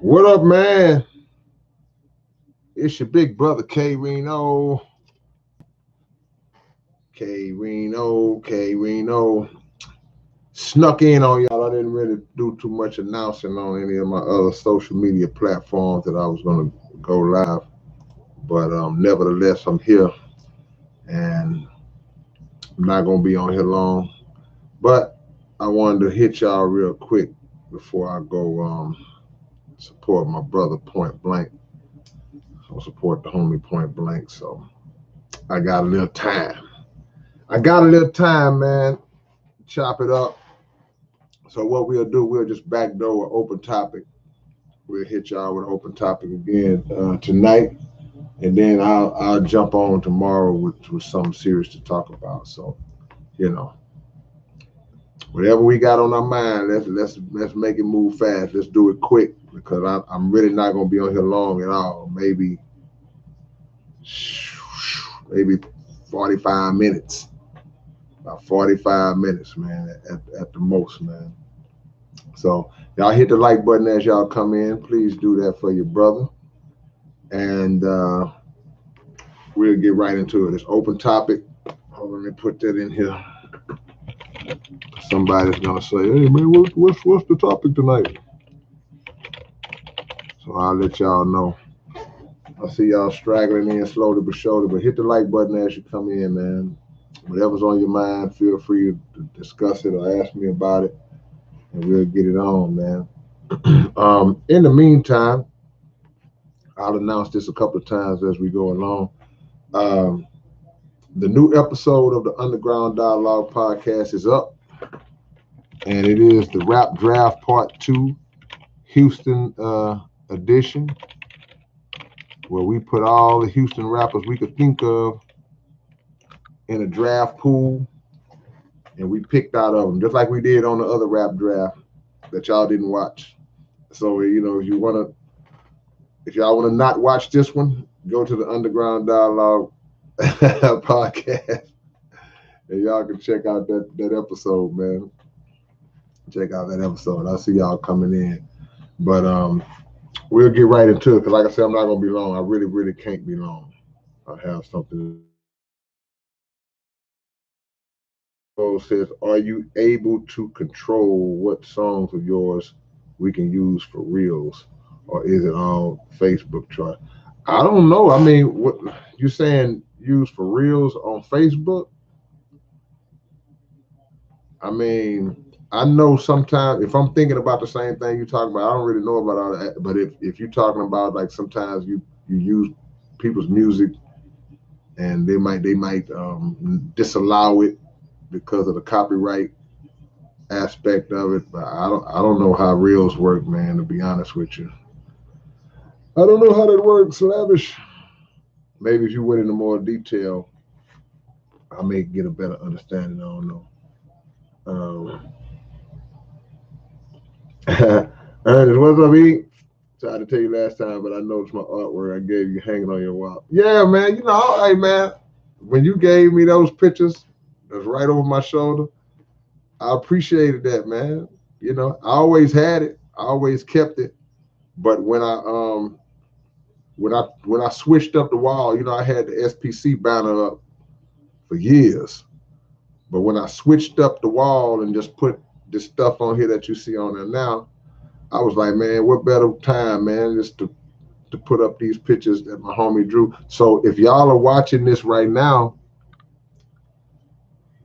What up, man? It's your big brother K-Rino. K-Rino. Snuck in on y'all. I didn't really do too much announcing on any of my other social media platforms that I was going to go live. But nevertheless, I'm here and I'm not going to be on here long. But I wanted to hit y'all real quick before I go support my brother Point Blank. I'll support the homie Point Blank. So I got a little time. Man. Chop it up. So what we'll do, we'll just backdoor an open topic. We'll hit y'all with an open topic again tonight, and then I'll jump on tomorrow with something serious to talk about. So, whatever we got on our mind, let's make it move fast. Let's do it quick because I'm really not gonna be on here long at all. Maybe 45 minutes. About 45 minutes, man, at the most, man. So y'all hit the like button as y'all come in. Please do that for your brother. And we'll get right into it. It's open topic. Hold on, let me put that in here. Somebody's gonna say, "Hey man, what's the topic tonight?" So I'll let y'all know. I see y'all straggling in slowly but surely, but hit the like button as you come in, man. Whatever's on your mind, feel free to discuss it or ask me about it, and we'll get it on, man. In the meantime, I'll announce this a couple of times as we go along. The new episode of the Underground Dialogue podcast is up, and it is the Rap Draft Part 2, Houston edition, where we put all the Houston rappers we could think of in a draft pool, and we picked out of them, just like we did on the other rap draft that y'all didn't watch. So, if y'all want to not watch this one, go to the Underground Dialogue podcast, and y'all can check out that episode, man. Check out that episode. I see y'all coming in, but we'll get right into it because, like I said, I'm not gonna be long. I really, really can't be long. I have something. Says, are you able to control what songs of yours we can use for reels, or is it all Facebook chart? I don't know. I mean, what you saying? Use for reels on Facebook? I mean, I know sometimes if I'm thinking about the same thing you're talking about, I don't really know about all that. But if you're talking about like sometimes you use people's music and they might disallow it because of the copyright aspect of it. But I don't know how reels work, man. To be honest with you, I don't know how that works, Lavish. Maybe if you went into more detail, I may get a better understanding. I don't know. Ernest, what's up, E? Tried to tell you last time, but I noticed my artwork I gave you hanging on your wall. Yeah, man. Hey, man, when you gave me those pictures, that's right over my shoulder. I appreciated that, man. I always had it. I always kept it. But when I switched up the wall, I had the SPC banner up for years. But when I switched up the wall and just put this stuff on here that you see on there now, I was like, man, what better time, man, just to put up these pictures that my homie drew. So if y'all are watching this right now,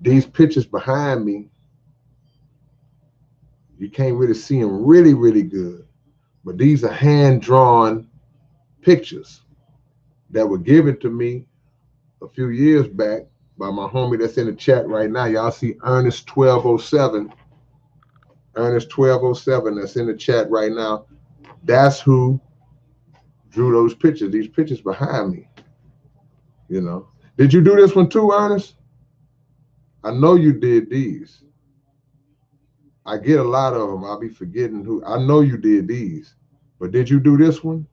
these pictures behind me, you can't really see them really, really good. But these are hand-drawn pictures that were given to me a few years back by my homie that's in the chat right now. Y'all see Ernest 1207. Ernest 1207 that's in the chat right now. That's who drew those pictures, these pictures behind me. Did you do this one too, Ernest? I know you did these. I get a lot of them. I'll be forgetting who. I know you did these. But did you do this one?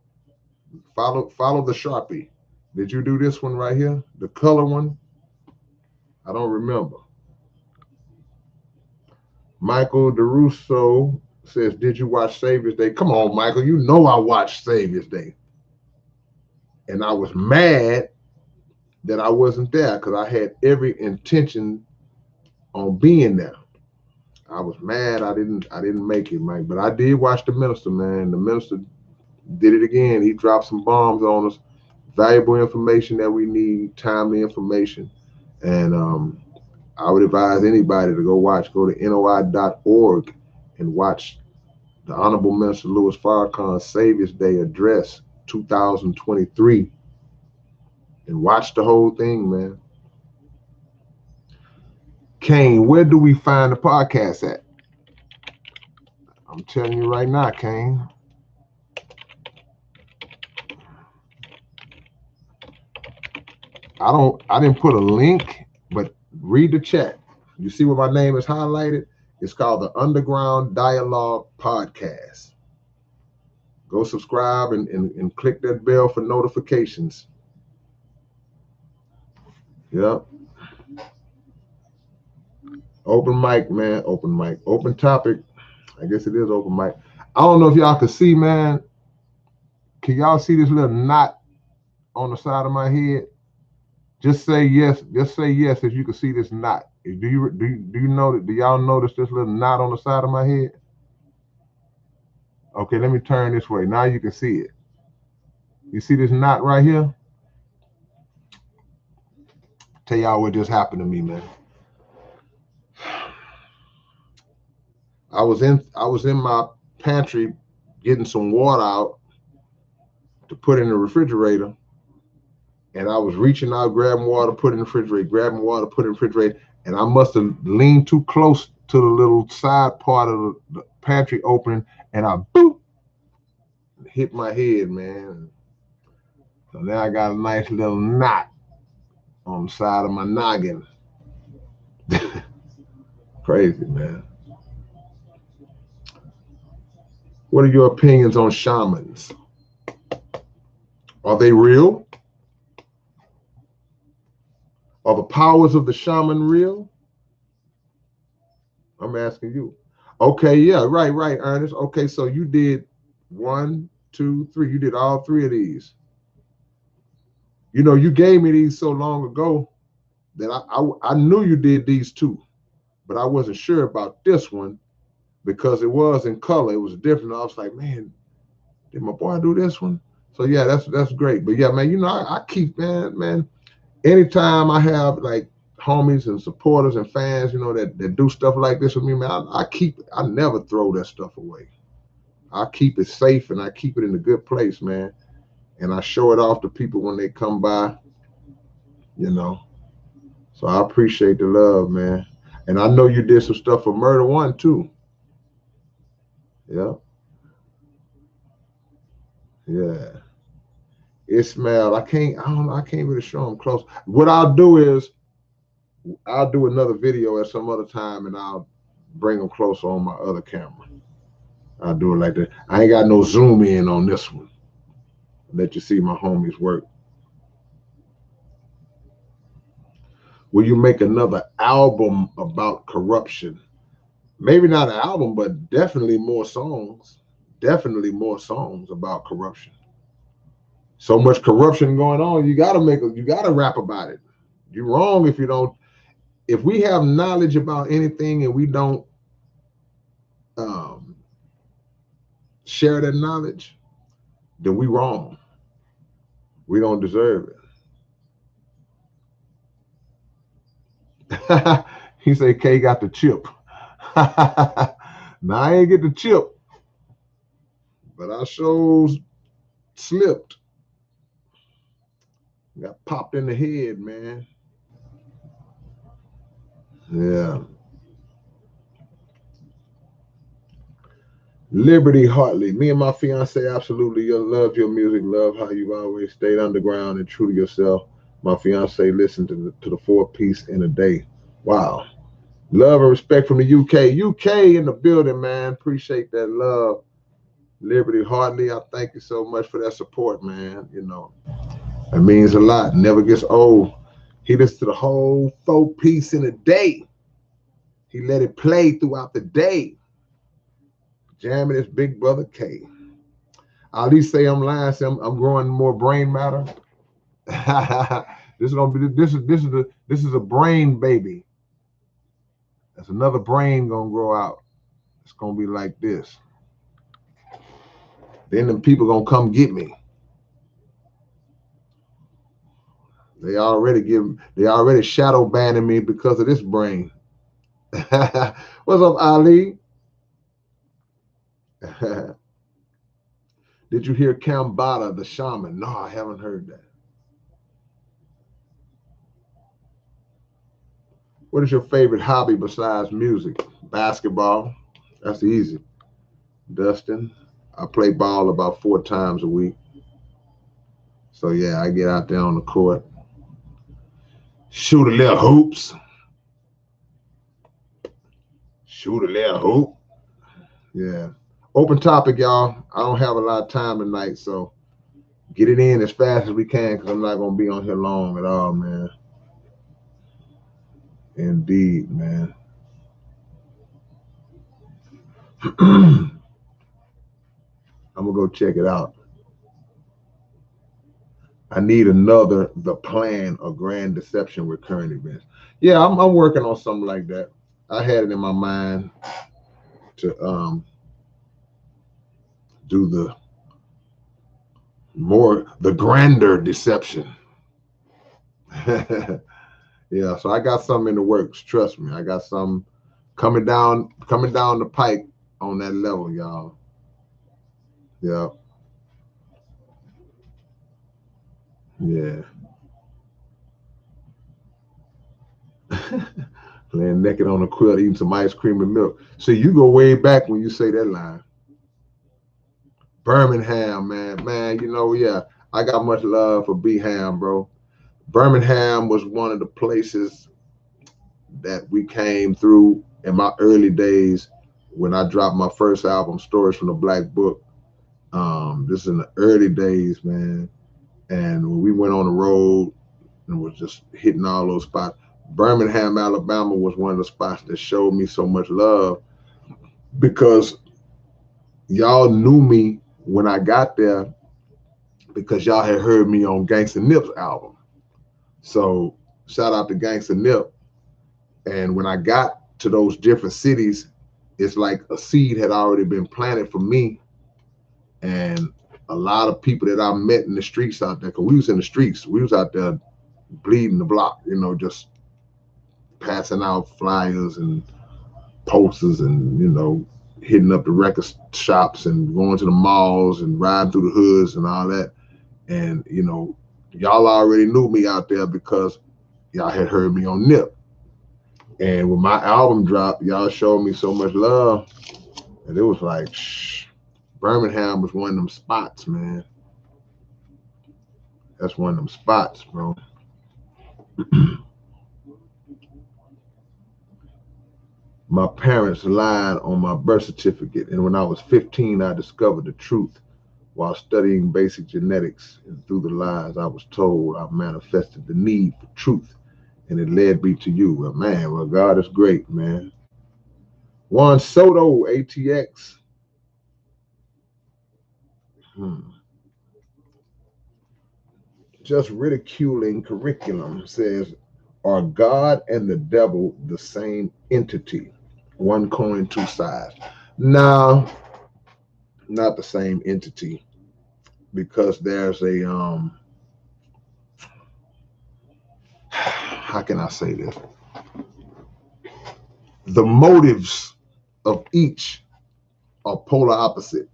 Follow the Sharpie. Did you do this one right here? The color one? I don't remember. Michael DeRusso says, did you watch Savior's Day? Come on, Michael, you know I watched Savior's Day. And I was mad that I wasn't there because I had every intention on being there. I was mad I didn't make it, Mike. But I did watch the minister, man. The minister did it again. He dropped some bombs on us. Valuable information that we need, timely information. And I would advise anybody to go to NOI.org and watch the Honorable Minister Louis Farrakhan's Savior's Day address 2023 and watch the whole thing, man. Kane, where do we find the podcast at? I'm telling you right now, Kane. I didn't put a link, but read the chat. You see where my name is highlighted? It's called the Underground Dialogue Podcast. Go subscribe and click that bell for notifications. Yep. Open mic, man. Open mic. Open topic. I guess it is open mic. I don't know if y'all can see, man. Can y'all see this little knot on the side of my head? Just say yes. Just say yes if you can see this knot. Do you know that? Do y'all notice this little knot on the side of my head? Okay, let me turn this way. Now you can see it. You see this knot right here? Tell y'all what just happened to me, man. I was in my pantry getting some water out to put in the refrigerator, and I was reaching out, grabbing water, put in the refrigerator, grabbing water, put in the refrigerator, and I must have leaned too close to the little side part of the pantry opening, and I boop hit my head, man. So now I got a nice little knot on the side of my noggin. Crazy, man. What are your opinions on shamans? Are they real? Are the powers of the shaman real? I'm asking you. Okay, yeah, right, Ernest. Okay, so you did 1, 2, 3. You did all 3 of these. You know, you gave me these so long ago that I knew you did these 2, but I wasn't sure about this one because it was in color. It was different. I was like, man, did my boy do this one? So yeah, that's great. But yeah, man, you know, I keep, man, anytime I have like homies and supporters and fans, you know, that do stuff like this with me, man, I never throw that stuff away. I keep it safe and I keep it in a good place, man. And I show it off to people when they come by, you know. So I appreciate the love, man. And I know you did some stuff for Murder One too. Yeah. Yeah. Ismail, I can't really show them close. What I'll do is I'll do another video at some other time and I'll bring them closer on my other camera. I'll do it like that. I ain't got no zoom in on this one. Let you see my homies work. Will you make another album about corruption? Maybe not an album, but definitely more songs. Definitely more songs about corruption. So much corruption going on, you gotta rap about it. You're wrong if you don't. If we have knowledge about anything and we don't share that knowledge, then we wrong. We don't deserve it. He said K got the chip. Now I ain't get the chip, but I sure slipped. Got popped in the head, man. Yeah. Liberty Hartley. Me and my fiance absolutely love your music, love how you've always stayed underground and true to yourself. My fiance listened to the 4-piece in a day. Wow. Love and respect from the UK. UK in the building, man. Appreciate that love. Liberty Hartley, I thank you so much for that support, man. You know, it means a lot. Never gets old. He listens to the whole 4-piece in a day. He let it play throughout the day, jamming his big brother K. I at least say I'm lying. Say I'm growing more brain matter. This is gonna be this is a brain baby. There's another brain gonna grow out. It's gonna be like this. Then the people gonna come get me. They already shadow banning me because of this brain. What's up, Ali? Did you hear Kambada, the shaman? No, I haven't heard that. What is your favorite hobby besides music? Basketball. That's easy. Dustin. I play ball about 4 times a week. So yeah, I get out there on the court. Shoot a little hoops. Shoot a little hoop. Yeah. Open topic, y'all. I don't have a lot of time tonight, so get it in as fast as we can because I'm not going to be on here long at all, man. Indeed, man. I'm going to go check it out. I need another The Plan or Grand Deception with current events. Yeah, I'm working on something like that. I had it in my mind to do the grander deception. Yeah, so I got something in the works. Trust me, I got something coming down the pike on that level, y'all. Yeah. Yeah. Laying naked on a quilt, eating some ice cream and milk. See, you go way back when you say that line. Birmingham, man, yeah, I got much love for B-Ham, bro. Birmingham was one of the places that we came through in my early days when I dropped my first album, Stories from the Black Book. This is in the early days, man. And when we went on the road and was just hitting all those spots, Birmingham, Alabama was one of the spots that showed me so much love because y'all knew me when I got there because y'all had heard me on Gangsta Nip's album. So shout out to Gangsta Nip. And when I got to those different cities, it's like a seed had already been planted for me. And a lot of people that I met in the streets out there, because we was in the streets, we was out there bleeding the block, just passing out flyers and posters and, hitting up the record shops and going to the malls and riding through the hoods and all that. And, y'all already knew me out there because y'all had heard me on Nip. And when my album dropped, y'all showed me so much love. And it was like, Birmingham was one of them spots, man. That's one of them spots, bro. My parents lied on my birth certificate. And when I was 15, I discovered the truth while studying basic genetics. And through the lies I was told, I manifested the need for truth. And it led me to you. Well, man, God is great, man. Juan Soto, ATX. Just ridiculing curriculum says, are God and the devil the same entity? One coin, two sides. No, not the same entity, because there's a how can I say this? The motives of each are polar opposite.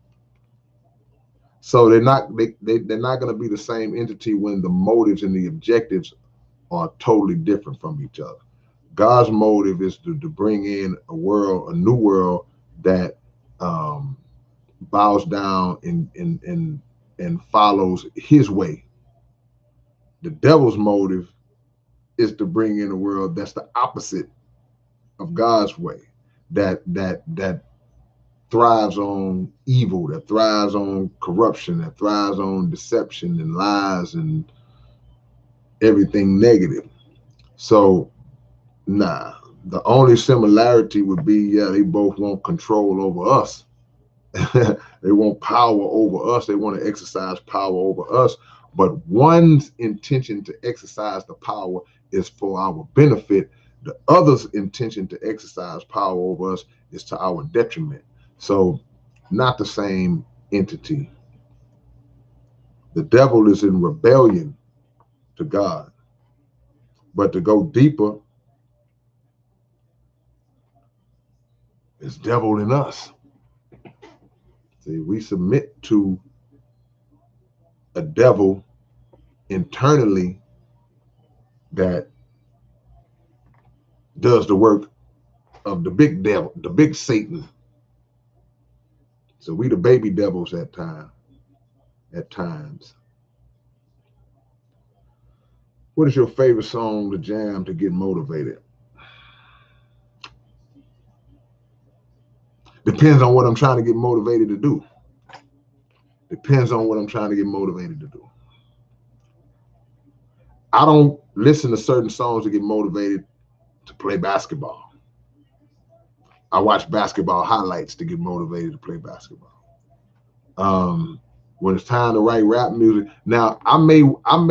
So they're not going to be the same entity when the motives and the objectives are totally different from each other. God's motive is to bring in a new world that bows down and follows his way. The devil's motive is to bring in a world that's the opposite of God's way, that thrives on evil, that thrives on corruption, that thrives on deception and lies and everything negative. So nah, The only similarity would be, yeah, they both want control over us. They want power over us. They want to exercise power over us. But one's intention to exercise the power is for our benefit. The other's intention to exercise power over us is to our detriment. So, not the same entity. The devil is in rebellion to God. But to go deeper, it's devil in us. See, we submit to a devil internally that does the work of the big devil, the big Satan. So we the baby devils at times. What is your favorite song to jam to get motivated? Depends on what I'm trying to get motivated to do. Depends on what I'm trying to get motivated to do. I don't listen to certain songs to get motivated to play basketball. I watch basketball highlights to get motivated to play basketball. When it's time to write rap music, now I may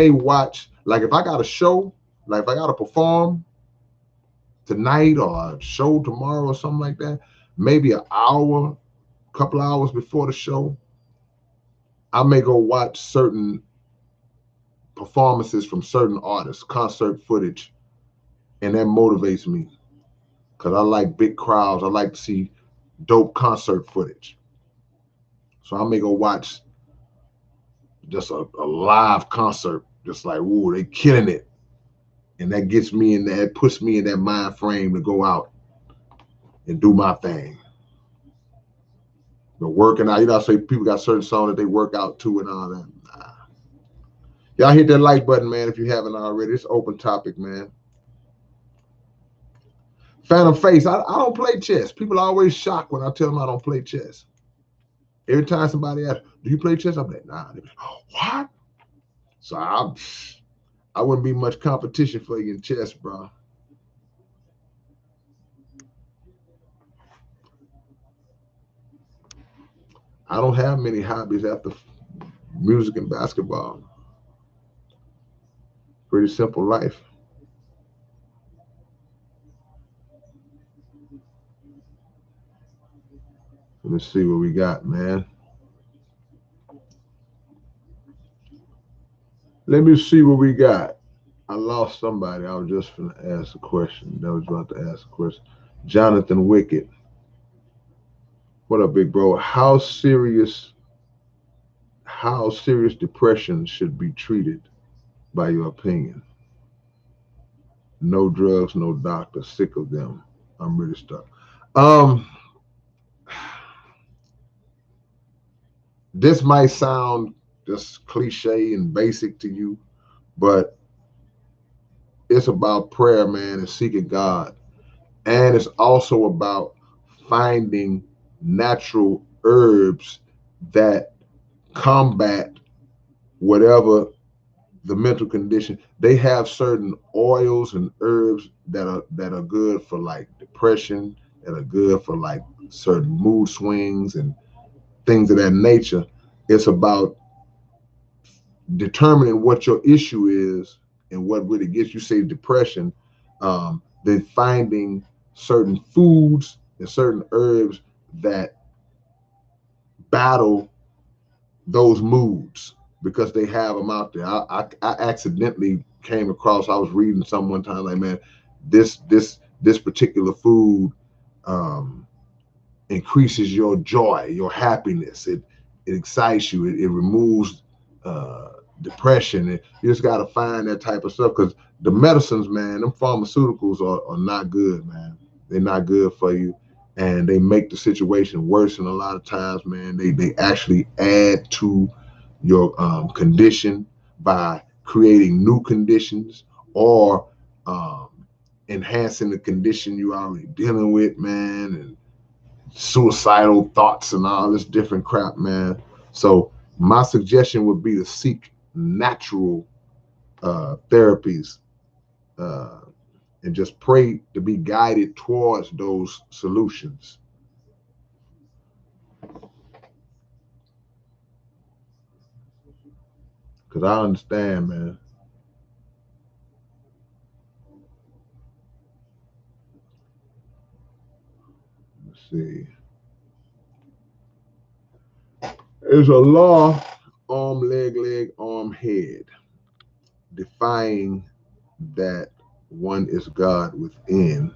watch, like if I got a show, like if I got to perform tonight or a show tomorrow or something like that, maybe an hour, couple hours before the show, I may go watch certain performances from certain artists, concert footage, and that motivates me because I like big crowds. I like to see dope concert footage. So I may go watch just a live concert, just like, ooh, they killing it. And that gets me in that, puts me in that mind frame to go out and do my thing. But working out, I say people got certain songs that they work out to and all that. Nah. Y'all hit that like button, man, if you haven't already. It's open topic, man. Phantom Face, I don't play chess. People are always shocked when I tell them I don't play chess. Every time somebody asks, do you play chess? I'm like, nah. They're like, oh, what? So I wouldn't be much competition for you in chess, bro. I don't have many hobbies after music and basketball. Pretty simple life. Let me see what we got, man. Let me see what we got. I lost somebody. I was just going to ask a question. That was about to ask a question. Jonathan Wickett. What up, big bro? How serious depression should be treated, by your opinion? No drugs, no doctor. Sick of them. I'm really stuck. This might sound just cliche and basic to you, but it's about prayer, man, and seeking God. And it's also about finding natural herbs that combat whatever the mental condition. They have certain oils and herbs that are good for like depression, that are good for like certain mood swings and things of that nature. It's about determining what your issue is and what really gets you, say, depression. Then finding certain foods and certain herbs that battle those moods because they have them out there. I accidentally came across, I was reading some one time, like, man, this particular food increases your joy, your happiness. It excites you. It removes depression. You just got to find that type of stuff because the medicines, man, them pharmaceuticals are not good, man. They're not good for you, and they make the situation worse. And a lot of times, man, they actually add to your condition by creating new conditions or enhancing the condition you already dealing with, man, and suicidal thoughts and all this different crap, man. So my suggestion would be to seek natural therapies and just pray to be guided towards those solutions. Because I understand, man. Let's see. There's a law, arm, leg, arm, head, defying that one is God within.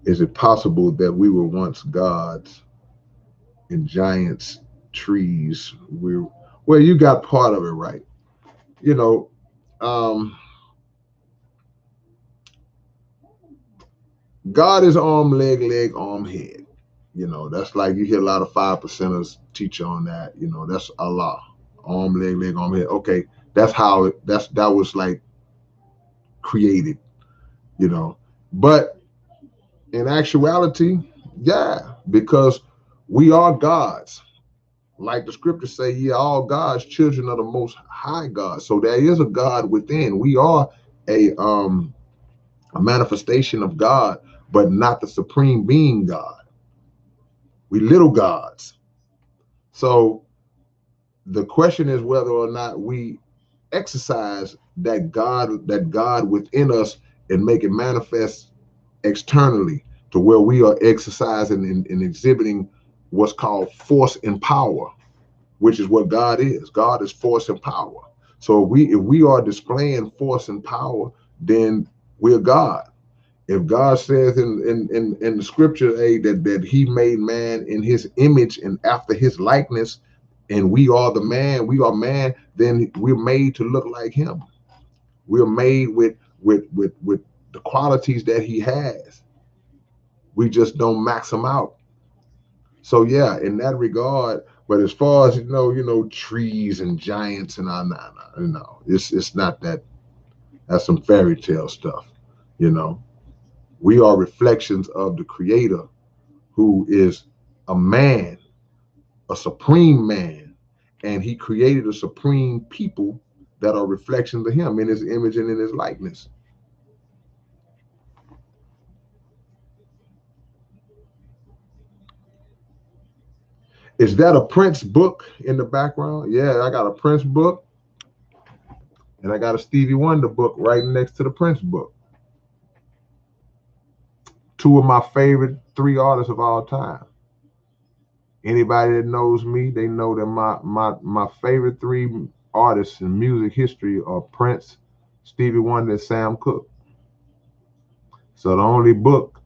Is it possible that we were once gods and giants, trees? Well, you got part of it right. You know, God is arm, leg, arm, head. You know, that's like you hear a lot of 5%ers teach on that. You know, that's Allah. Arm, leg, arm, head. Okay, that's how that was like created, you know. But in actuality, yeah, because we are gods. Like the scriptures say, ye are all gods, children of the most high God. So there is a God within. We are a manifestation of God, but not the supreme being God. We little gods. So the question is whether or not we exercise that God within us and make it manifest externally to where we are exercising and exhibiting what's called force and power, which is what God is. God is force and power. So if we are displaying force and power, then we're God. If God says in the scripture, that he made man in his image and after his likeness, and we are man, then we're made to look like him. We're made with the qualities that he has. We just don't max them out. So yeah, in that regard, but as far as trees and giants and no, it's not that. That's some fairy tale stuff, you know. We are reflections of the Creator, who is a man, a supreme man, and he created a supreme people that are reflections of him in his image and in his likeness. Is that a Prince book in the background? Yeah, I got a Prince book, and I got a Stevie Wonder book right next to the Prince book. Two of my favorite three artists of all time. Anybody that knows me, they know that my favorite three artists in music history are Prince, Stevie Wonder, and Sam Cooke. So the only book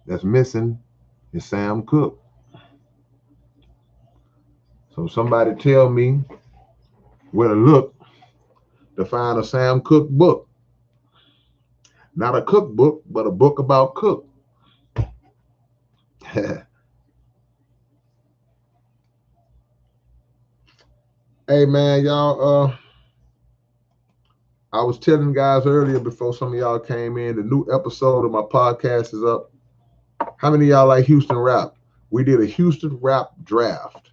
that's missing is Sam Cooke. So somebody tell me where to look to find a Sam Cooke book. Not a cookbook, but a book about Cooke. Hey man, y'all, I was telling guys earlier before some of y'all came in, the new episode of my podcast is up. How many of y'all like Houston rap? We did a Houston rap draft.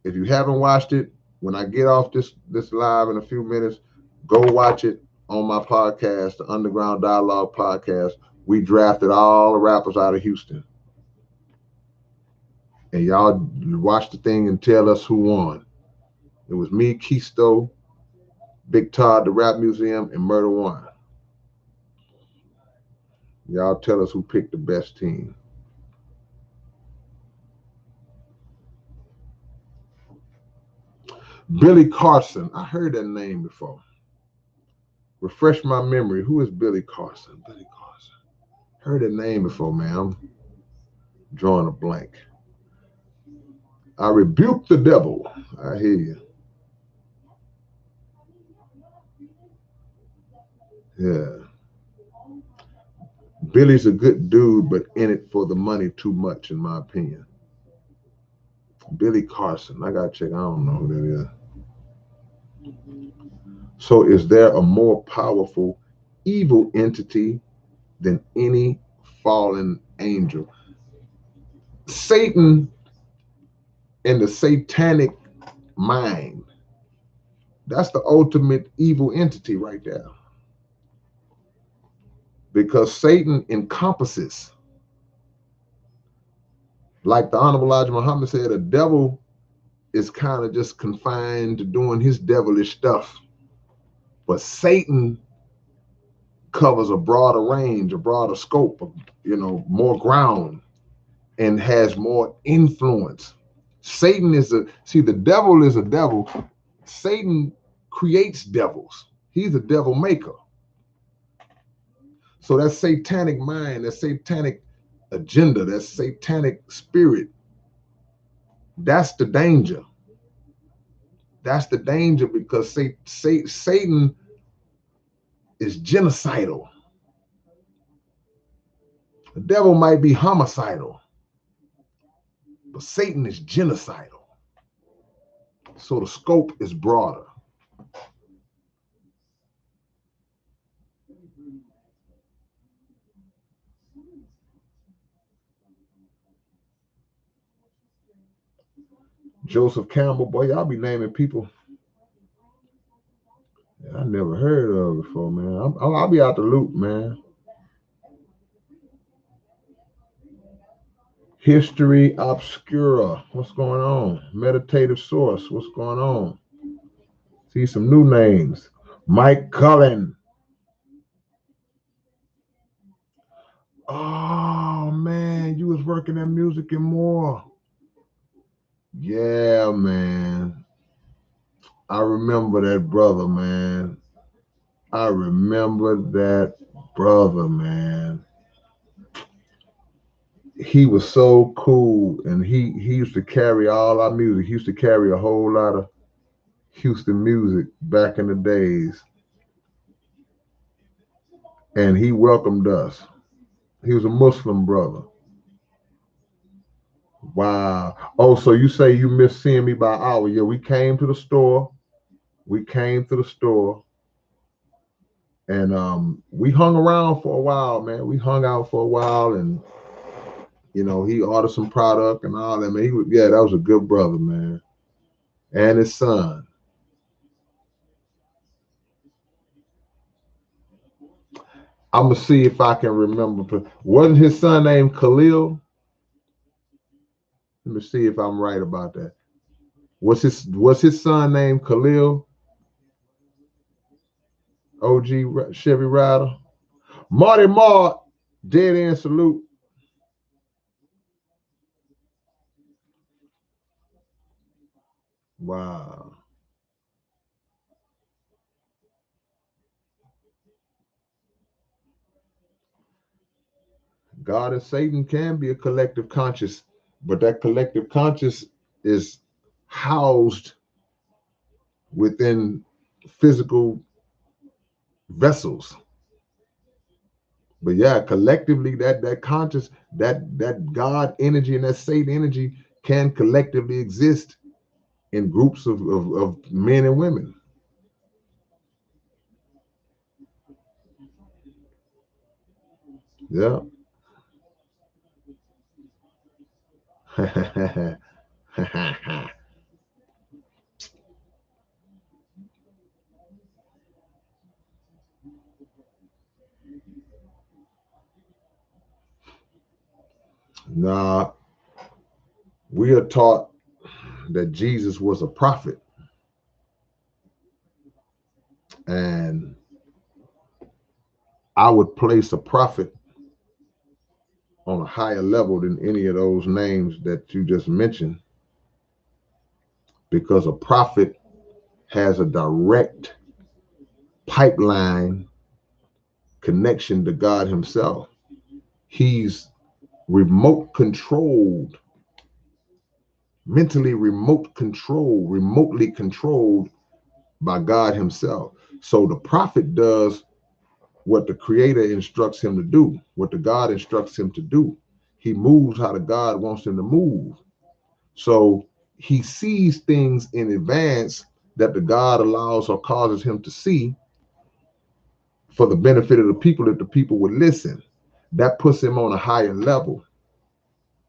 If you haven't watched it, when I get off this live in a few minutes, go watch it on my podcast, the Underground Dialogue podcast. We drafted all the rappers out of Houston. And y'all watch the thing and tell us who won. It was me, Keisto, Big Todd, the Rap Museum, and Murder One. Y'all tell us who picked the best team. Billy Carson. I heard that name before. Refresh my memory. Who is Billy Carson? Billy Carson. Heard that name before, man. I'm drawing a blank. I rebuke the devil. I hear you. Yeah. Billy's a good dude, but in it for the money too much, in my opinion. Billy Carson. I gotta check. I don't know who that is. So is there a more powerful evil entity than any fallen angel? Satan and the satanic mind. That's the ultimate evil entity right there. because Satan encompasses, like the Honorable Elijah Muhammad said, a devil is kind of just confined to doing his devilish stuff. But Satan covers a broader range, a broader scope, more ground, and has more influence. Satan is the devil is a devil. Satan creates devils. He's a devil maker. So that satanic mind, that satanic agenda, that satanic spirit, that's the danger. That's the danger, because Satan is genocidal. The devil might be homicidal, but Satan is genocidal. So the scope is broader. Joseph Campbell, boy, y'all be naming people I never heard of before, man. I'll be out the loop, man. History Obscura, what's going on? Meditative Source, what's going on? See some new names. Mike Cullen. Oh, man, you was working at Music and More. Yeah, man. I remember that brother, man. I remember that brother, man. He was so cool, and he used to carry all our music. He used to carry a whole lot of Houston music back in the days, and he welcomed us. He was a Muslim brother. Wow. Oh, so you say you missed seeing me by hour? Yeah, we came to the store. And we hung around for a while, man. We hung out for a while, and he ordered some product and all that, man. That was a good brother, man. And his son. I'm gonna see if I can remember. Wasn't his son named Khalil? Let me see if I'm right about that. Was his son named Khalil? OG Chevy Rider. Marty Mart, dead end salute. Wow. God and Satan can be a collective conscious, but that collective conscious is housed within physical vessels. But yeah, collectively, that conscious, that God energy and that Satan energy can collectively exist in groups of men and women. Yeah. Nah, we are taught that Jesus was a prophet. And I would place a prophet on a higher level than any of those names that you just mentioned, because a prophet has a direct pipeline connection to God himself. He's remote controlled, mentally remotely controlled by God himself. So the prophet does what the creator instructs him to do, what the God instructs him to do. He moves how the God wants him to move. So he sees things in advance that the God allows or causes him to see for the benefit of the people, that the people would listen. That puts him on a higher level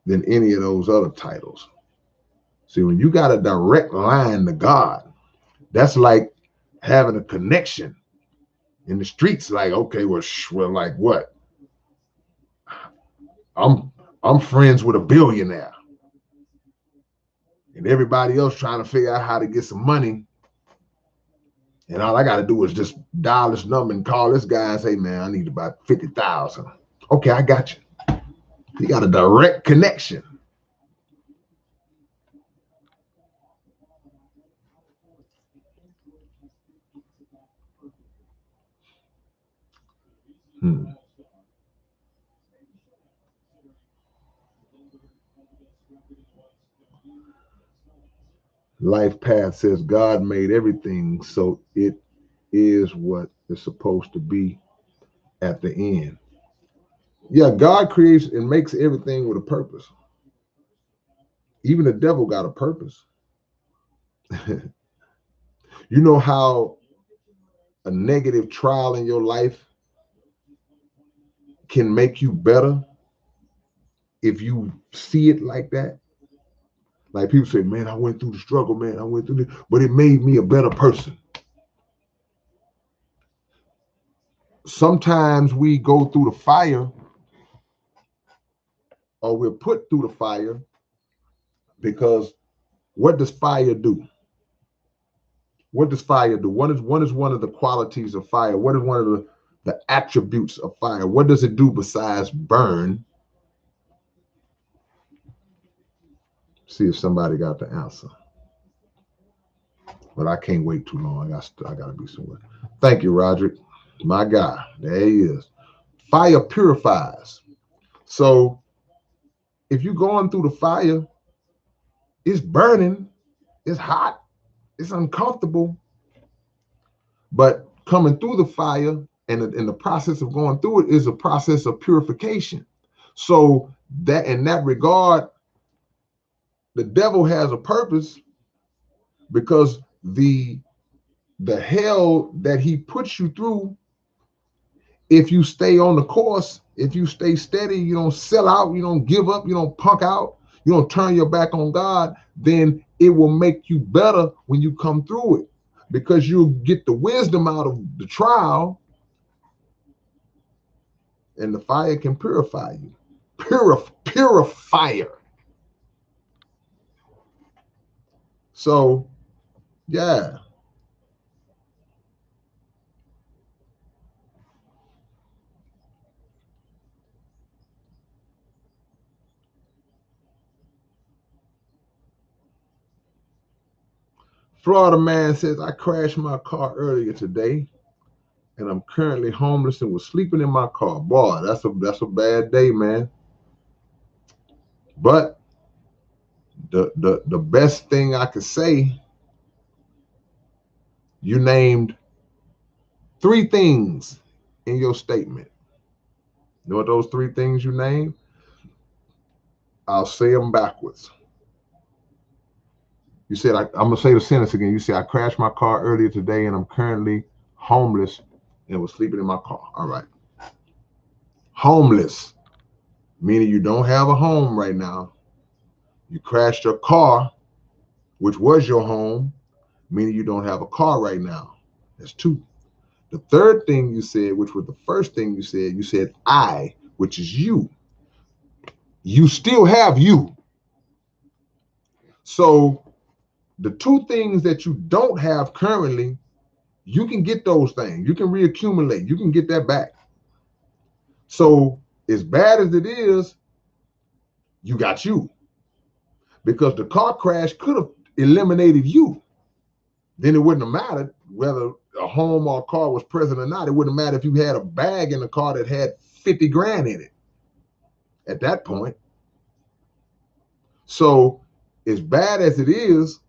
than any of those other titles. See, when you got a direct line to God, that's like having a connection in the streets. Like, okay, well, like what? I'm friends with a billionaire, and everybody else trying to figure out how to get some money. And all I got to do is just dial this number and call this guy and say, man, I need about 50,000. Okay, I got you. You got a direct connection. Life path says God made everything, so it is what it's supposed to be at the end. Yeah, God creates and makes everything with a purpose. Even the devil got a purpose. You know how a negative trial in your life can make you better if you see it like that? Like people say, man, I went through the struggle, man. I went through this, but it made me a better person. Sometimes we go through the fire or we're put through the fire because what does fire do? What does fire do? What is one of the qualities of fire? What is one of the attributes of fire? What does it do besides burn? See if somebody got the answer. But I can't wait too long. I got to be somewhere. Thank you, Roderick. My guy. There he is. Fire purifies. So if you're going through the fire, it's burning, it's hot, it's uncomfortable. But coming through the fire and in the process of going through it is a process of purification. So that in that regard, the devil has a purpose because the hell that he puts you through, if you stay on the course, if you stay steady, you don't sell out, you don't give up, you don't punk out, you don't turn your back on God, then it will make you better when you come through it because you'll get the wisdom out of the trial and the fire can purify you. Purifier. So, yeah. Florida man says, I crashed my car earlier today and I'm currently homeless and was sleeping in my car. Boy, that's a bad day, man. But the best thing I could say, you named 3 things in your statement. You know what those 3 things you named? I'll say them backwards. You said, I'm going to say the sentence again. You said, I crashed my car earlier today and I'm currently homeless and was sleeping in my car. All right. Homeless, meaning you don't have a home right now. You crashed your car, which was your home, meaning you don't have a car right now. That's 2. The third thing you said, which was the first thing you said I, which is you. You still have you. So the 2 things that you don't have currently, you can get those things. You can reaccumulate. You can get that back. So as bad as it is, you got you. Because the car crash could have eliminated you. Then it wouldn't have mattered whether a home or a car was present or not. It wouldn't matter if you had a bag in the car that had 50 grand in it at that point. So as bad as it is,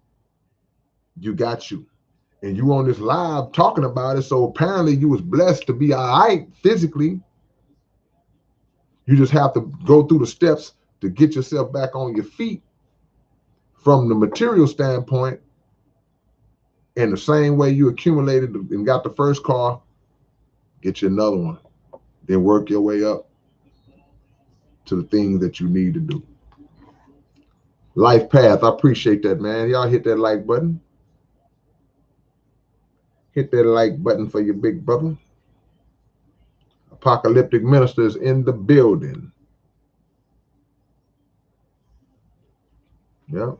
you got you. And you on this live talking about it. So apparently you was blessed to be all right physically. You just have to go through the steps to get yourself back on your feet from the material standpoint. In the same way you accumulated and got the first car, get you another one. Then work your way up to the things that you need to do. Life path, I appreciate that, man. Y'all hit that like button. Hit that like button for your big brother. Apocalyptic Ministers in the building. Yeah.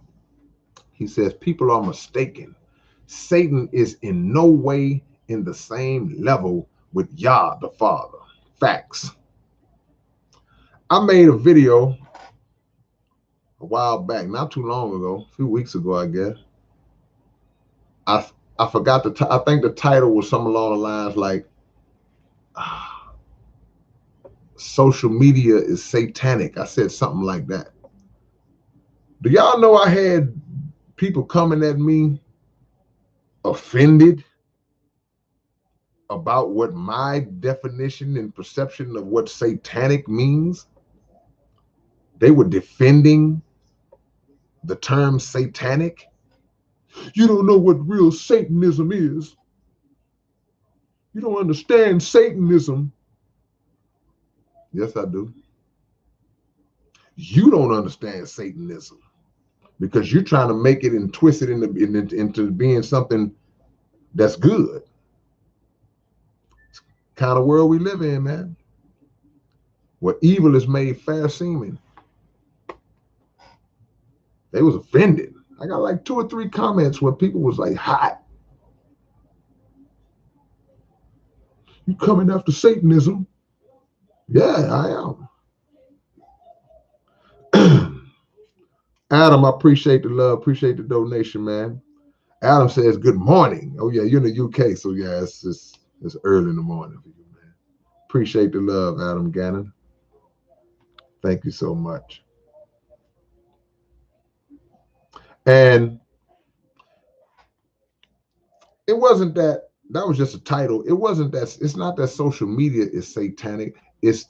He says people are mistaken. Satan is in no way in the same level with Yah the Father. Facts. I made a video a while back, not too long ago, a few weeks ago, I guess. I forgot I think the title was something along the lines like social media is satanic. I said something like that. Do y'all know I had people coming at me offended about what my definition and perception of what satanic means? They were defending the term satanic. You don't know what real Satanism is. You don't understand Satanism. Yes, I do. You don't understand Satanism because you're trying to make it and twist it into being something that's good. Kind of world we live in, man, where evil is made fair seeming. They was offended. I got like 2 or 3 comments where people was like hot. You coming after Satanism? Yeah, I am. Adam, I appreciate the love, appreciate the donation, man. Adam says good morning. Oh yeah, you're in the UK, so yeah, it's early in the morning for you, man. Appreciate the love, Adam Gannon. Thank you so much. And it wasn't that was just a title. It wasn't that. It's not that social media is satanic. It's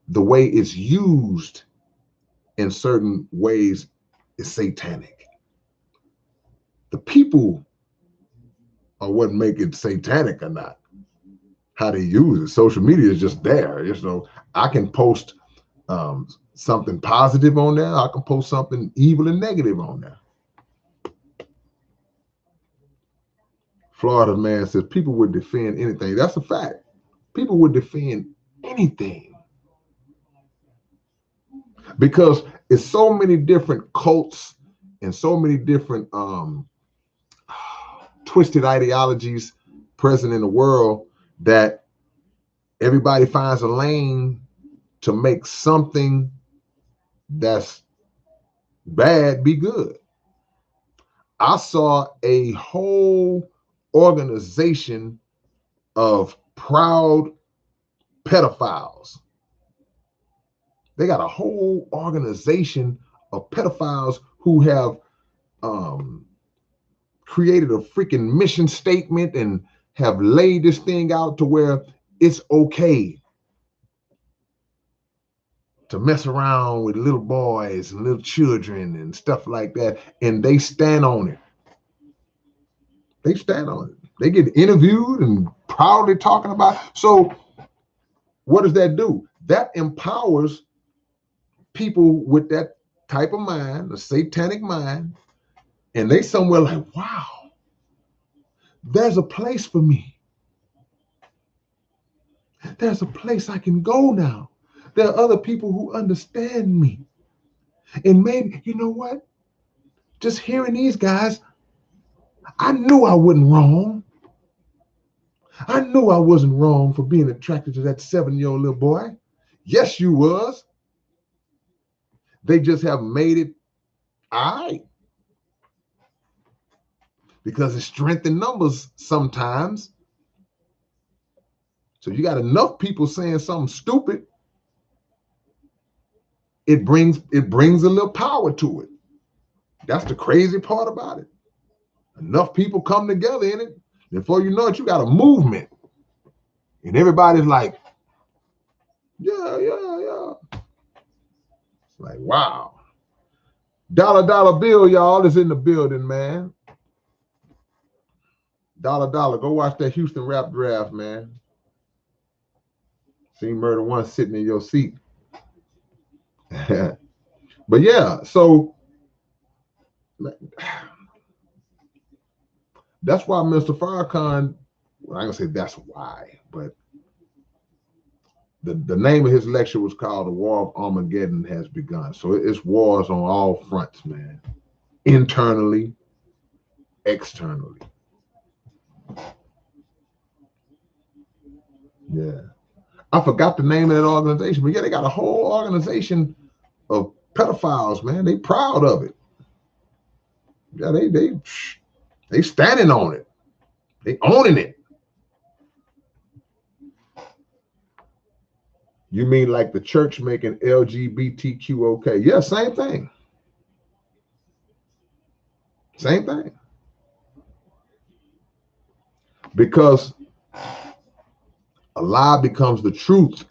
the way it's used in certain ways is satanic. The people are what make it satanic or not. How they use it. Social media is just there. You know, I can post something positive on there. I can post something evil and negative on there. Florida man says people would defend anything. That's a fact. People would defend anything because it's so many different cults and so many different twisted ideologies present in the world that everybody finds a lane to make something that's bad be good. I saw a whole organization of proud pedophiles. They got a whole organization of pedophiles who have created a freaking mission statement and have laid this thing out to where it's okay to mess around with little boys and little children and stuff like that. And they stand on it. They stand on it. They get interviewed and proudly talking about it. So what does that do? That empowers people with that type of mind, a satanic mind, and they somewhere like, wow, there's a place for me. There's a place I can go now. There are other people who understand me. And maybe, you know what? Just hearing these guys, I knew I wasn't wrong. I knew I wasn't wrong for being attracted to that 7-year-old little boy. Yes, you was. They just have made it all right. Because it's strength in numbers sometimes. So you got enough people saying something stupid, it brings a little power to it. That's the crazy part about it. Enough people come together in it, before you know it, you got a movement. And everybody's like, yeah, yeah, yeah. It's like, wow. Dollar bill, y'all, is in the building, man. Dollar, go watch that Houston rap draft, man. See Murder One sitting in your seat. But yeah, so that's why Mr. Farrakhan, well, I'm gonna say that's why, but the name of his lecture was called "The War of Armageddon Has Begun." So it's wars on all fronts, man. Internally, externally. Yeah. I forgot the name of that organization, but yeah, they got a whole organization of pedophiles, man. They proud of it. Yeah, they standing on it. They owning it. You mean like the church making LGBTQ okay? Yeah, same thing. Same thing. Because a lie becomes the truth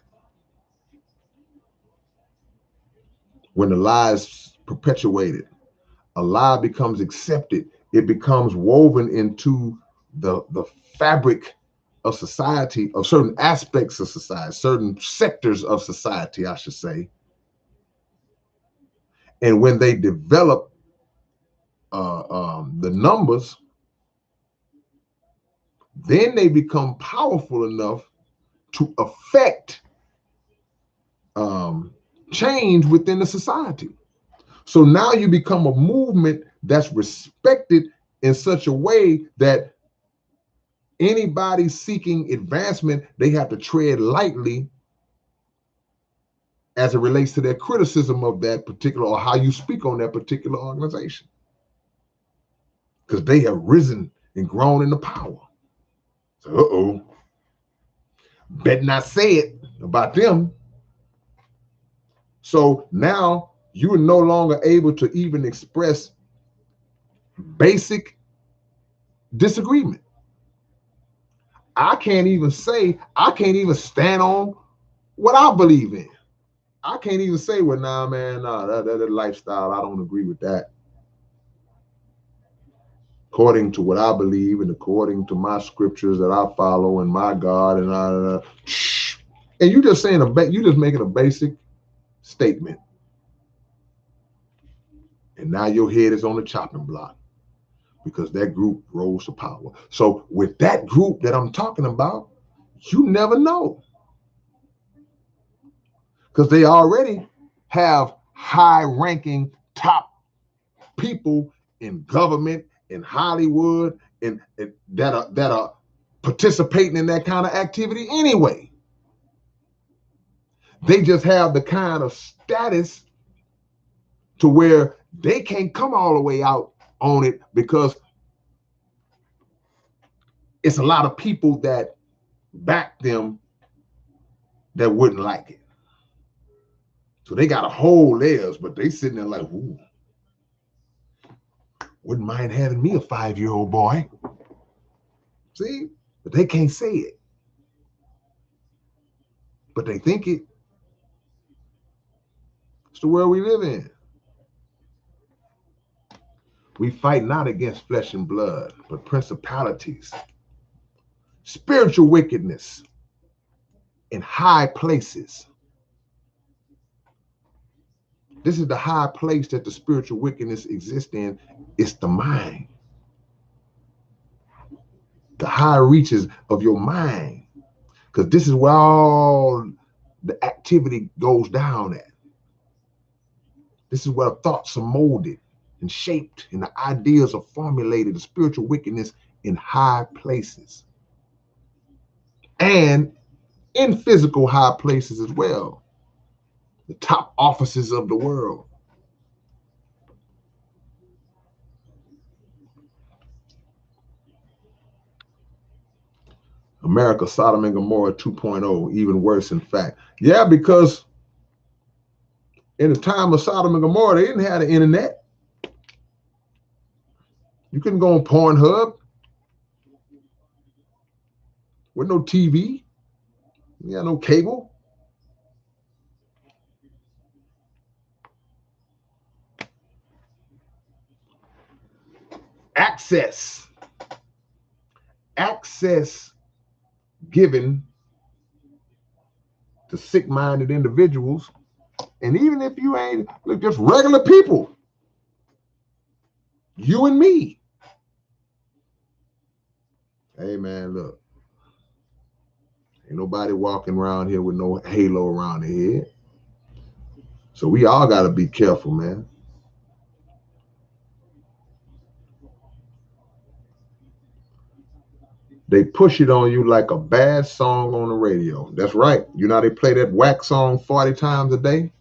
when the lie is perpetuated. A lie becomes accepted. It becomes woven into the fabric of society, of certain aspects of society, certain sectors of society, I should say. And when they develop the numbers, then they become powerful enough to affect change within the society. So now you become a movement that's respected in such a way that anybody seeking advancement, they have to tread lightly as it relates to their criticism of that particular, or how you speak on that particular organization. Because they have risen and grown into power. So, better not say it about them. So now you are no longer able to even express basic disagreement. I can't even stand on what I believe in. I can't even say, well, nah, man, nah, that lifestyle, I don't agree with that. According to what I believe and according to my scriptures that I follow and my God and you just saying you just making a basic statement. And now your head is on the chopping block because that group rose to power. So with that group that I'm talking about, you never know. Because they already have high-ranking top people in government, in Hollywood, and that are participating in that kind of activity anyway. They just have the kind of status to where they can't come all the way out on it because it's a lot of people that back them that wouldn't like it. So they got a whole layers, but they sitting there like, ooh, wouldn't mind having me a 5-year-old boy. See? But they can't say it. But they think it. It's the world we live in. We fight not against flesh and blood, but principalities, spiritual wickedness in high places. This is the high place that the spiritual wickedness exists in. It's the mind. The high reaches of your mind. Because this is where all the activity goes down at. This is where thoughts are molded and shaped and the ideas are formulated, the spiritual wickedness in high places. And in physical high places as well. The top offices of the world. America, Sodom and Gomorrah 2.0, even worse in fact. Yeah, because in the time of Sodom and Gomorrah, they didn't have the internet. You couldn't go on Pornhub with no TV. You got no cable. Access given to sick-minded individuals. And even if you ain't, look, just regular people, you and me. Hey man, look, Ain't nobody walking around here with no halo around their head. So we all got to be careful, man. They push it on you like a bad song on the radio. That's right. You know, they play that whack song 40 times a day.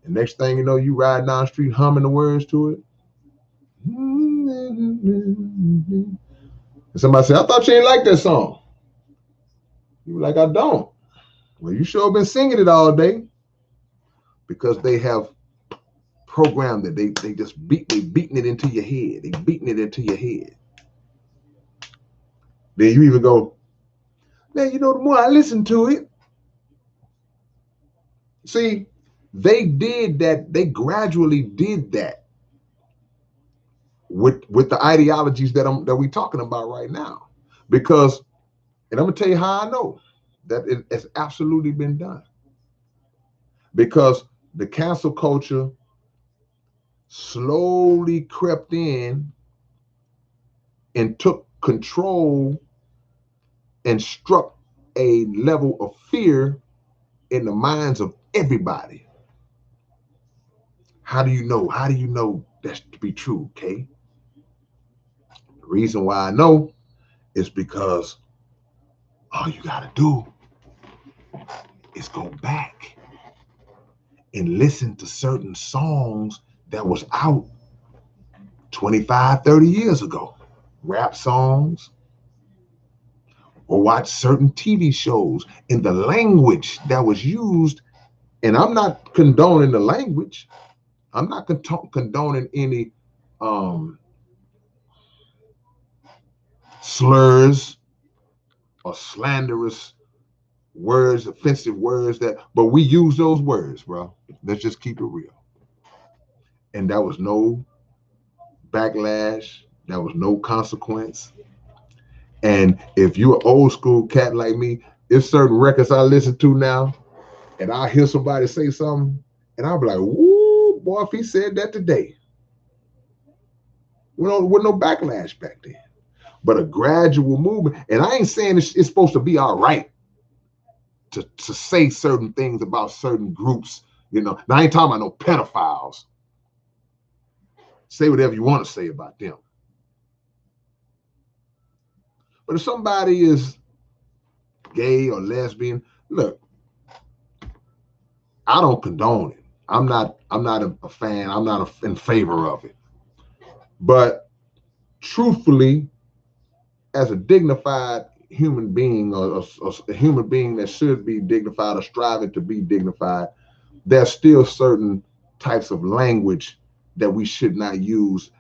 And next thing you know, you ride down the street humming the words to it. And somebody said, I thought you ain't like that song. You were like, I don't. Well, you sure been singing it all day, because they have programmed it. They just beating it into your head. They beating it into your head. Then you even go, man, you know, the more I listen to it. See, they did that. They gradually did that with the ideologies that we talking about right now. Because, and I'm gonna tell you how I know that it has absolutely been done. Because the cancel culture slowly crept in and took control and struck a level of fear in the minds of everybody. How do you know? How do you know that's to be true, Kay? The reason why I know is because all you got to do is go back and listen to certain songs that was out 25, 30 years ago. Rap songs, or watch certain TV shows in the language that was used. And I'm not condoning the language. I'm not condoning any slurs or slanderous words, offensive words but we use those words, bro. Let's just keep it real. And that was no backlash. That was no consequence. And if you're an old school cat like me, there's certain records I listen to now, and I hear somebody say something, and I'll be like, woo, boy, if he said that today. With no backlash back then. But a gradual movement. And I ain't saying it's supposed to be all right to say certain things about certain groups. You know, now I ain't talking about no pedophiles. Say whatever you want to say about them. But if somebody is gay or lesbian, look, I don't condone it. I'm not a fan. I'm not in favor of it. But truthfully, as a dignified human being, or a human being that should be dignified or striving to be dignified, there's still certain types of language that we should not use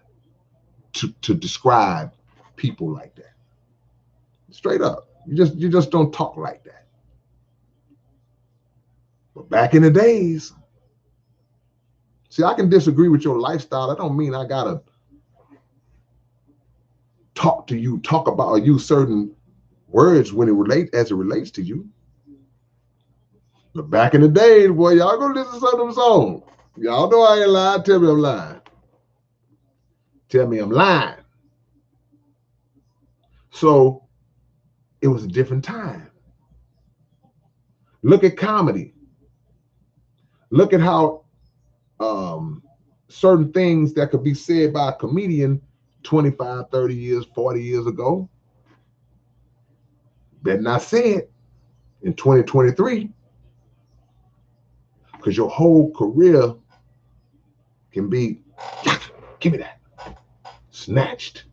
to describe people like that. Straight up. You just don't talk like that. But back in the days, see, I can disagree with your lifestyle. That don't mean I gotta talk about or use certain words when it relates to you. But back in the days, boy, y'all gonna listen to some of them songs. Y'all know I ain't lying. Tell me I'm lying. Tell me I'm lying. So it was a different time. Look at comedy. Look at how certain things that could be said by a comedian 25, 30 years, 40 years ago, better not say it in 2023, because your whole career can be, give me that, snatched.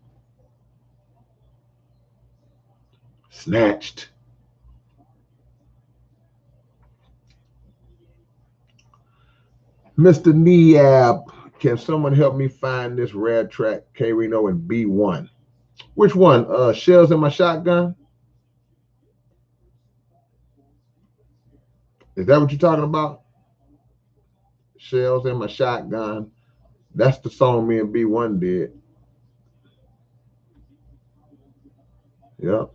Mr. Neab, can someone help me find this rare track, K-Rino and B1? Which one? Shells in My Shotgun? Is that what you're talking about? Shells in My Shotgun. That's the song me and B1 did. Yep.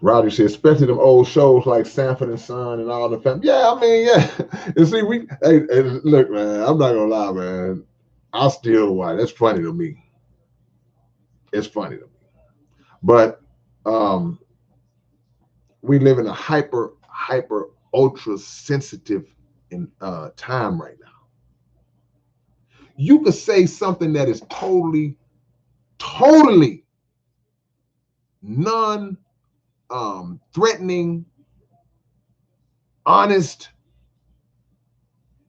Roger said, especially them old shows like Sanford and Son and all the family. Yeah, I mean, yeah. And see, hey, look, man, I'm not gonna lie, man. I still watch. That's funny to me. It's funny to me. But we live in a hyper ultra sensitive time right now. You could say something that is totally non threatening, honest,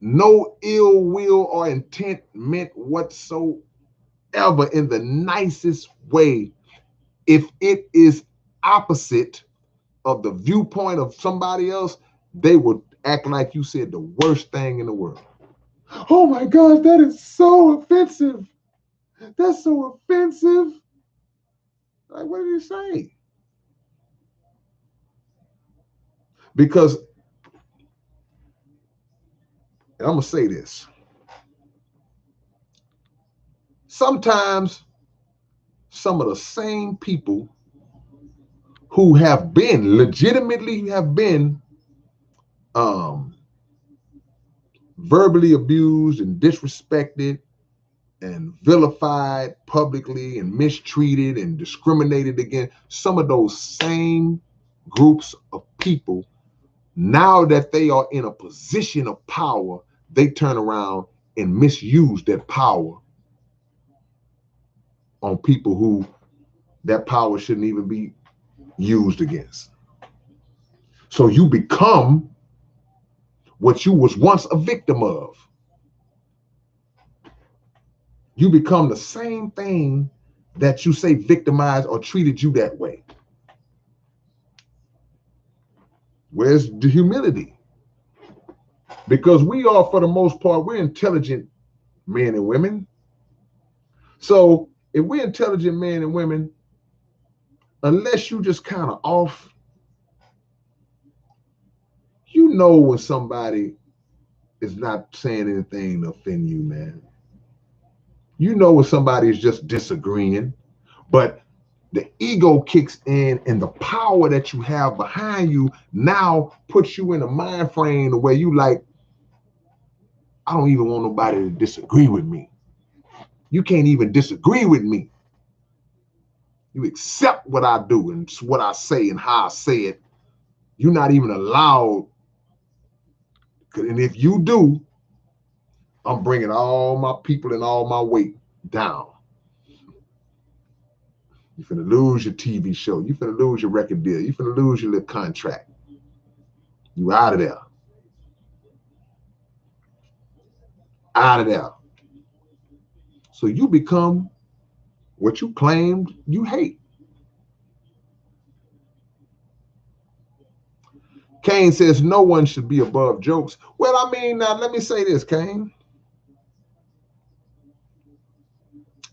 no ill will or intent meant whatsoever, in the nicest way. If it is opposite of the viewpoint of somebody else, they would act like you said the worst thing in the world. Oh my gosh, that is so offensive. That's so offensive. Like, what did you say? Because, and I'm going to say this. Sometimes some of the same people who have been, legitimately have been verbally abused and disrespected and vilified publicly and mistreated and discriminated against, some of those same groups of people, now that they are in a position of power, they turn around and misuse that power on people who that power shouldn't even be used against. So you become what you was once a victim of. You become the same thing that you say victimized or treated you that way. Where's the humility? Because we are, for the most part, we're intelligent men and women. So if we're intelligent men and women, unless you just kind of off, you know when somebody is not saying anything to offend you, man. You know when somebody is just disagreeing, but the ego kicks in and the power that you have behind you now puts you in a mind frame where you like, I don't even want nobody to disagree with me. You can't even disagree with me. You accept what I do and what I say and how I say it. You're not even allowed. And if you do, I'm bringing all my people and all my weight down. You're finna lose your TV show. You're finna lose your record deal. You're finna lose your little contract. You out of there. Out of there. So you become what you claimed you hate. Kane says no one should be above jokes. Well, I mean, now let me say this, Kane.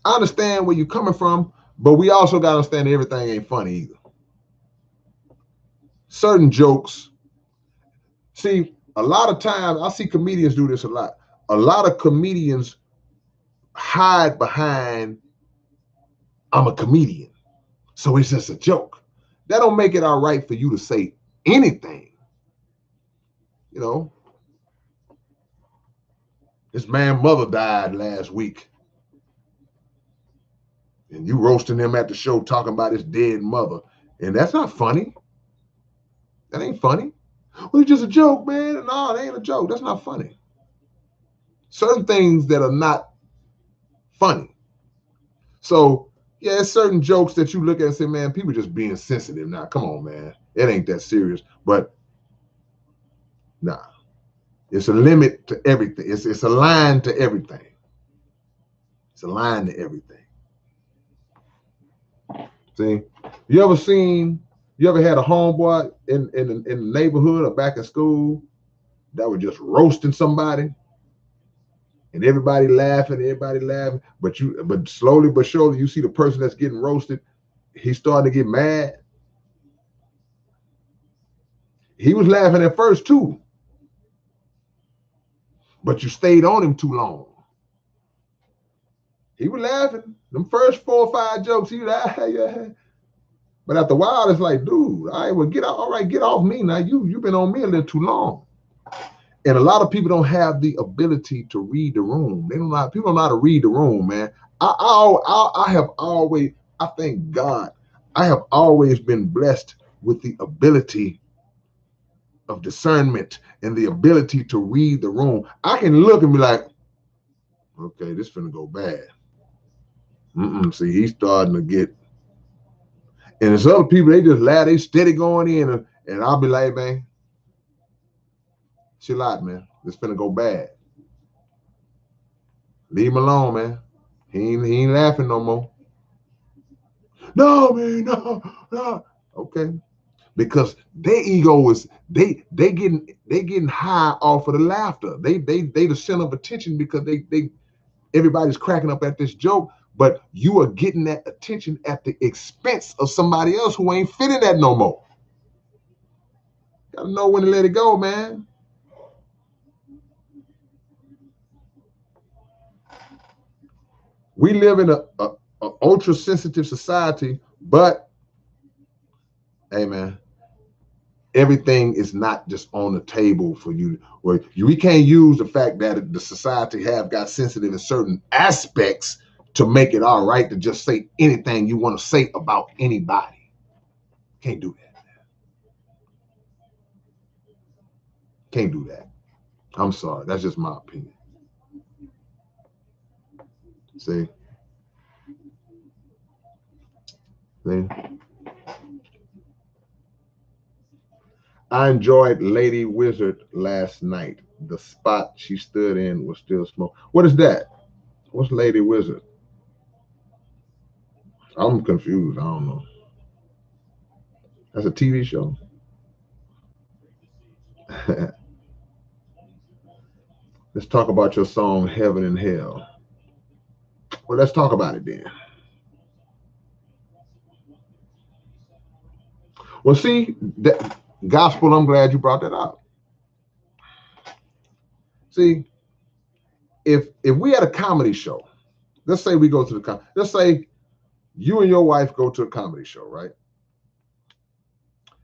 I understand where you're coming from, but we also got to understand that everything ain't funny either. Certain jokes, see, a lot of times, I see comedians do this a lot. A lot of comedians hide behind, I'm a comedian, so it's just a joke. That don't make it all right for you to say anything. You know, this man's mother died last week, and you roasting him at the show talking about his dead mother, and that's not funny. That ain't funny. Well, it's just a joke, man. No, it ain't a joke. That's not funny. Certain things that are not funny. So, yeah, it's certain jokes that you look at and say, man, people just being sensitive now. Come on, man. It ain't that serious. But, nah. It's a limit to everything. It's a line to everything. It's a line to everything. See? You ever had a homeboy in the neighborhood or back in school that was just roasting somebody? And everybody laughing, but slowly but surely you see the person that's getting roasted, he's starting to get mad. He was laughing at first too, but you stayed on him too long. He was laughing. Them first 4 or 5 jokes, he was like, yeah. But after a while, it's like, dude, all right, well, get out. All right, get off me now. You've been on me a little too long. And a lot of people don't have the ability to read the room. People don't know how to read the room, man. I have always, I thank God, I have always been blessed with the ability of discernment and the ability to read the room. I can look and be like, okay, this finna go bad. See, he's starting to get, and there's other people, they just laugh, they steady going in, and I'll be like, man, chill out, man. This finna go bad. Leave him alone, man. He ain't laughing no more. No, man, no. Okay. Because their ego is they getting high off of the laughter. They the center of attention because they everybody's cracking up at this joke, but you are getting that attention at the expense of somebody else who ain't fitting that no more. Gotta know when to let it go, man. We live in a ultra sensitive society, but hey, man, everything is not just on the table for you. We can't use the fact that the society have got sensitive in certain aspects to make it all right to just say anything you want to say about anybody. Can't do that. Can't do that. I'm sorry. That's just my opinion. See? See? I enjoyed Lady Wizard last night. The spot she stood in was still smoke. What is that? What's Lady Wizard? I'm confused. I don't know. That's a TV show. Let's talk about your song Heaven and Hell. Well, let's talk about it then. Well, see, that gospel, I'm glad you brought that up. See, if we had a comedy show, let's say we go to the let's say you and your wife go to a comedy show, right?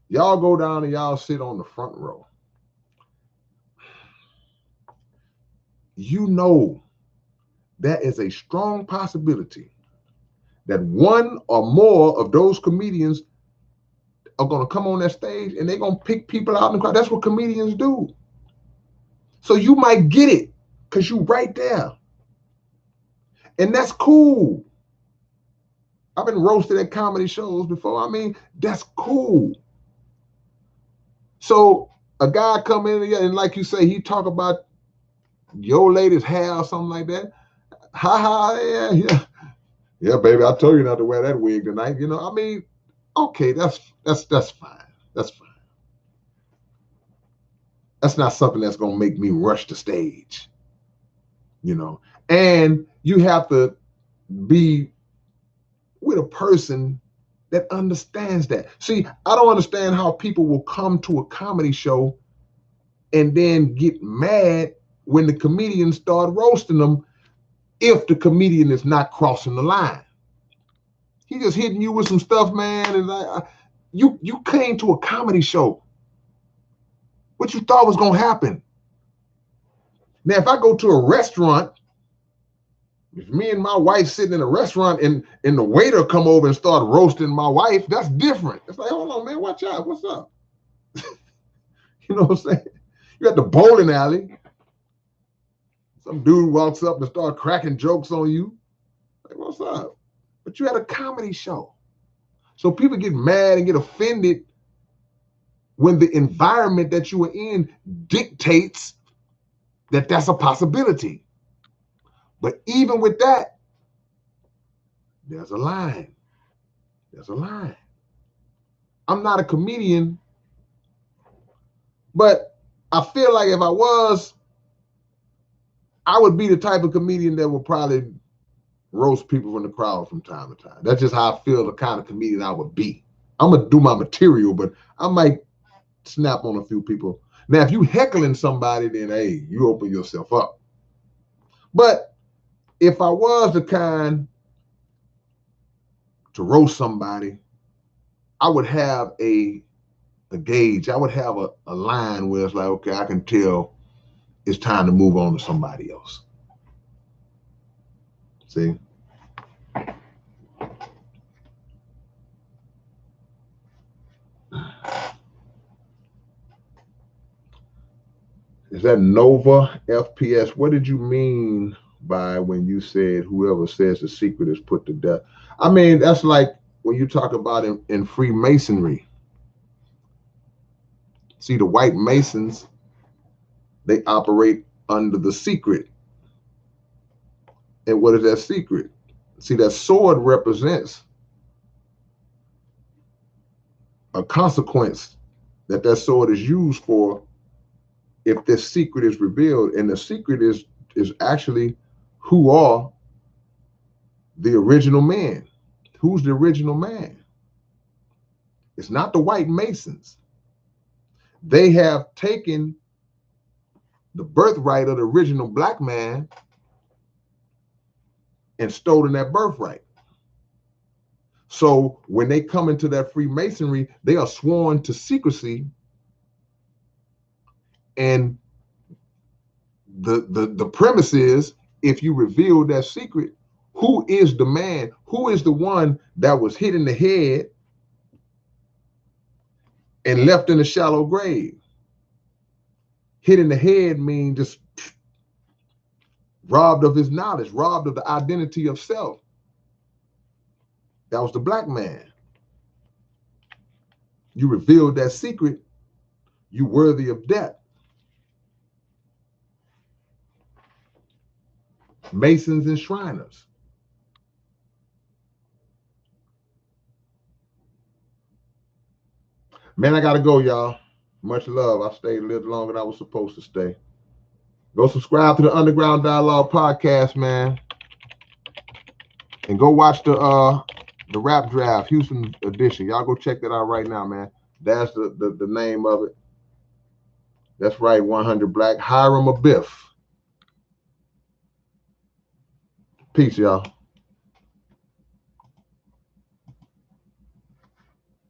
Y'all go down and y'all sit on the front row. You know there is a strong possibility that one or more of those comedians are going to come on that stage and they're going to pick people out in the crowd. That's what comedians do. So you might get it because you right there. And that's cool. I've been roasted at comedy shows before. I mean, that's cool. So a guy come in and like you say, he talk about your lady's hair or something like that. Ha ha, yeah. Yeah, baby, I told you not to wear that wig tonight. You know, I mean, okay, that's fine. That's fine. That's not something that's gonna make me rush the stage. You know, and you have to be with a person that understands that. See, I don't understand how people will come to a comedy show and then get mad when the comedians start roasting them if the comedian is not crossing the line. He just hitting you with some stuff, man, and you came to a comedy show. What you thought was gonna happen? Now, if I go to a restaurant, if me and my wife sitting in a restaurant and the waiter come over and start roasting my wife, that's different. It's like, hold on, man, watch out. What's up? You know what I'm saying? You at the bowling alley. Some dude walks up and start cracking jokes on you. Like, what's up? But you had a comedy show. So people get mad and get offended when the environment that you are in dictates that that's a possibility. But even with that, there's a line. There's a line. I'm not a comedian, but I feel like if I was, I would be the type of comedian that would probably roast people from the crowd from time to time. That's just how I feel the kind of comedian I would be. I'm going to do my material, but I might snap on a few people. Now, if you heckling somebody, then, hey, you open yourself up. But if I was the kind to roast somebody, I would have a gauge. I would have a line where it's like, okay, I can tell it's time to move on to somebody else. See? Is that Nova FPS? What did you mean by when you said whoever says the secret is put to death? I mean, that's like when you talk about in Freemasonry. See, the white Masons, they operate under the secret. And what is that secret? See, that sword represents a consequence that sword is used for if this secret is revealed. And the secret is actually who are the original man. Who's the original man? It's not the white Masons. They have taken the birthright of the original black man and stolen that birthright. So when they come into that Freemasonry, they are sworn to secrecy, and the premise is, if you reveal that secret, who is the man? Who is the one that was hit in the head and left in a shallow grave? Hit in the head means just robbed of his knowledge, robbed of the identity of self. That was the black man. You revealed that secret, you worthy of death. Masons and Shriners. Man, I gotta go, y'all. Much love. I stayed a little longer than I was supposed to stay. Go subscribe to the Underground Dialogue podcast, man. And go watch the Rap Draft Houston edition. Y'all go check that out right now, man. That's the name of it. That's right, 100 Black. Hiram Abiff. Peace, y'all.